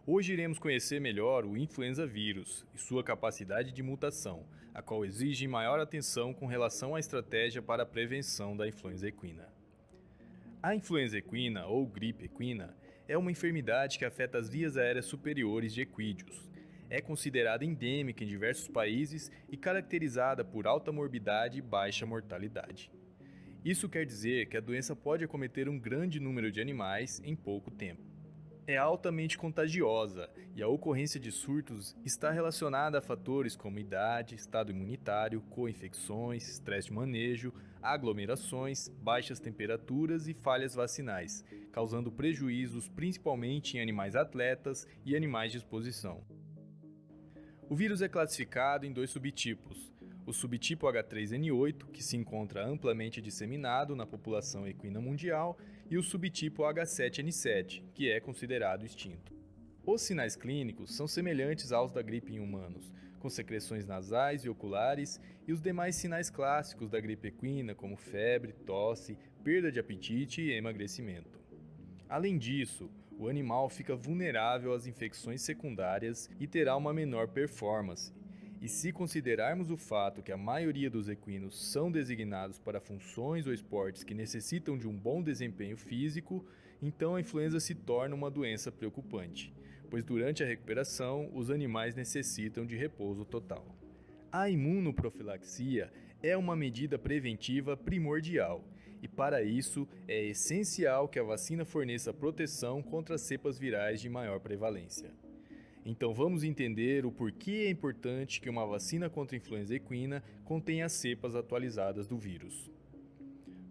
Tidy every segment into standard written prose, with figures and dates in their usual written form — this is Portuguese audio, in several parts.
Hoje iremos conhecer melhor o influenza vírus e sua capacidade de mutação, a qual exige maior atenção com relação à estratégia para a prevenção da influenza equina. A influenza equina, ou gripe equina, é uma enfermidade que afeta as vias aéreas superiores de equídeos. É considerada endêmica em diversos países e caracterizada por alta morbidade e baixa mortalidade. Isso quer dizer que a doença pode acometer um grande número de animais em pouco tempo. É altamente contagiosa e a ocorrência de surtos está relacionada a fatores como idade, estado imunitário, co-infecções, estresse de manejo, aglomerações, baixas temperaturas e falhas vacinais, causando prejuízos principalmente em animais atletas e animais de exposição. O vírus é classificado em dois subtipos: o subtipo H3N8, que se encontra amplamente disseminado na população equina mundial, e o subtipo H7N7, que é considerado extinto. Os sinais clínicos são semelhantes aos da gripe em humanos, com secreções nasais e oculares, e os demais sinais clássicos da gripe equina, como febre, tosse, perda de apetite e emagrecimento. Além disso, o animal fica vulnerável às infecções secundárias e terá uma menor performance. E se considerarmos o fato que a maioria dos equinos são designados para funções ou esportes que necessitam de um bom desempenho físico, então a influenza se torna uma doença preocupante, pois durante a recuperação os animais necessitam de repouso total. A imunoprofilaxia é uma medida preventiva primordial, e para isso é essencial que a vacina forneça proteção contra cepas virais de maior prevalência. Então vamos entender o porquê é importante que uma vacina contra a influenza equina contenha cepas atualizadas do vírus.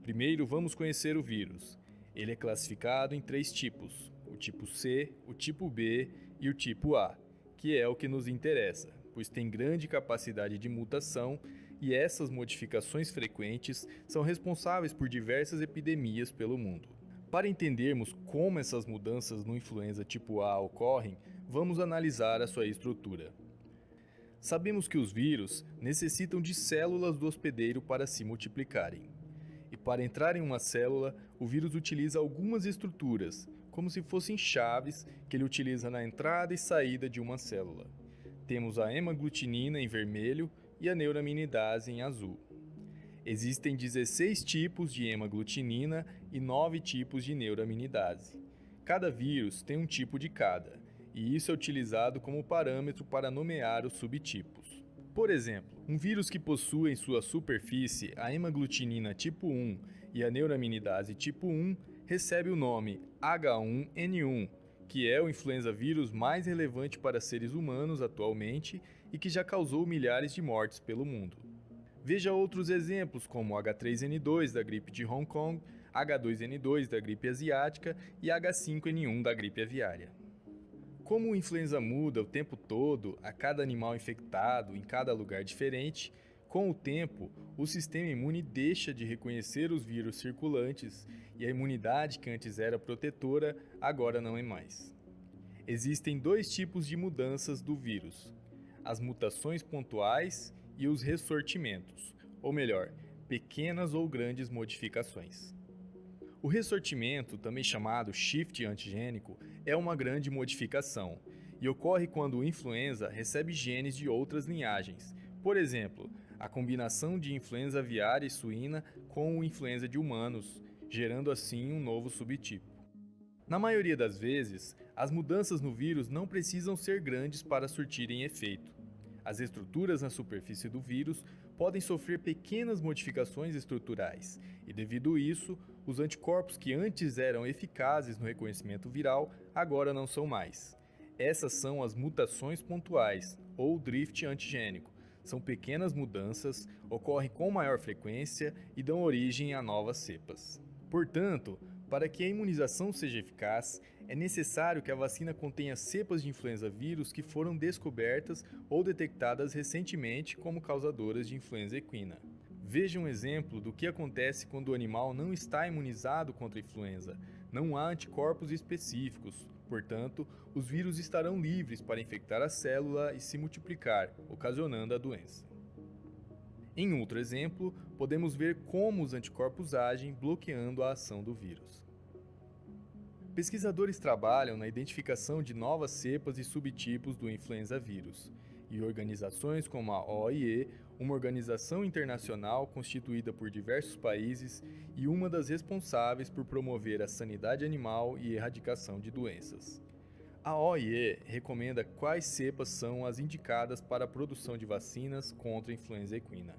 Primeiro vamos conhecer o vírus. Ele é classificado em três tipos: o tipo C, o tipo B e o tipo A, que é o que nos interessa, pois tem grande capacidade de mutação e essas modificações frequentes são responsáveis por diversas epidemias pelo mundo. Para entendermos como essas mudanças no influenza tipo A ocorrem, vamos analisar a sua estrutura. Sabemos que os vírus necessitam de células do hospedeiro para se multiplicarem. E para entrar em uma célula, o vírus utiliza algumas estruturas, como se fossem chaves que ele utiliza na entrada e saída de uma célula. Temos a hemaglutinina em vermelho e a neuraminidase em azul. Existem 16 tipos de hemaglutinina e 9 tipos de neuraminidase. Cada vírus tem um tipo de cada, e isso é utilizado como parâmetro para nomear os subtipos. Por exemplo, um vírus que possui em sua superfície a hemaglutinina tipo 1 e a neuraminidase tipo 1 recebe o nome H1N1, que é o influenza vírus mais relevante para seres humanos atualmente e que já causou milhares de mortes pelo mundo. Veja outros exemplos como H3N2 da gripe de Hong Kong, H2N2 da gripe asiática e H5N1 da gripe aviária. Como o influenza muda o tempo todo, a cada animal infectado, em cada lugar diferente, com o tempo, o sistema imune deixa de reconhecer os vírus circulantes e a imunidade que antes era protetora, agora não é mais. Existem dois tipos de mudanças do vírus: as mutações pontuais e os ressortimentos, ou melhor, pequenas ou grandes modificações. O ressortimento, também chamado shift antigênico, é uma grande modificação e ocorre quando o influenza recebe genes de outras linhagens. Por exemplo, a combinação de influenza aviária e suína com o influenza de humanos, gerando assim um novo subtipo. Na maioria das vezes, as mudanças no vírus não precisam ser grandes para surtirem efeito. As estruturas na superfície do vírus podem sofrer pequenas modificações estruturais, e devido a isso, os anticorpos que antes eram eficazes no reconhecimento viral agora não são mais. Essas são as mutações pontuais, ou drift antigênico. São pequenas mudanças, ocorrem com maior frequência e dão origem a novas cepas. Portanto, para que a imunização seja eficaz, é necessário que a vacina contenha cepas de influenza vírus que foram descobertas ou detectadas recentemente como causadoras de influenza equina. Veja um exemplo do que acontece quando o animal não está imunizado contra a influenza. Não há anticorpos específicos, portanto, os vírus estarão livres para infectar a célula e se multiplicar, ocasionando a doença. Em outro exemplo, podemos ver como os anticorpos agem bloqueando a ação do vírus. Pesquisadores trabalham na identificação de novas cepas e subtipos do influenza vírus, e organizações como a OIE, uma organização internacional constituída por diversos países e uma das responsáveis por promover a sanidade animal e erradicação de doenças. A OIE recomenda quais cepas são as indicadas para a produção de vacinas contra a influenza equina.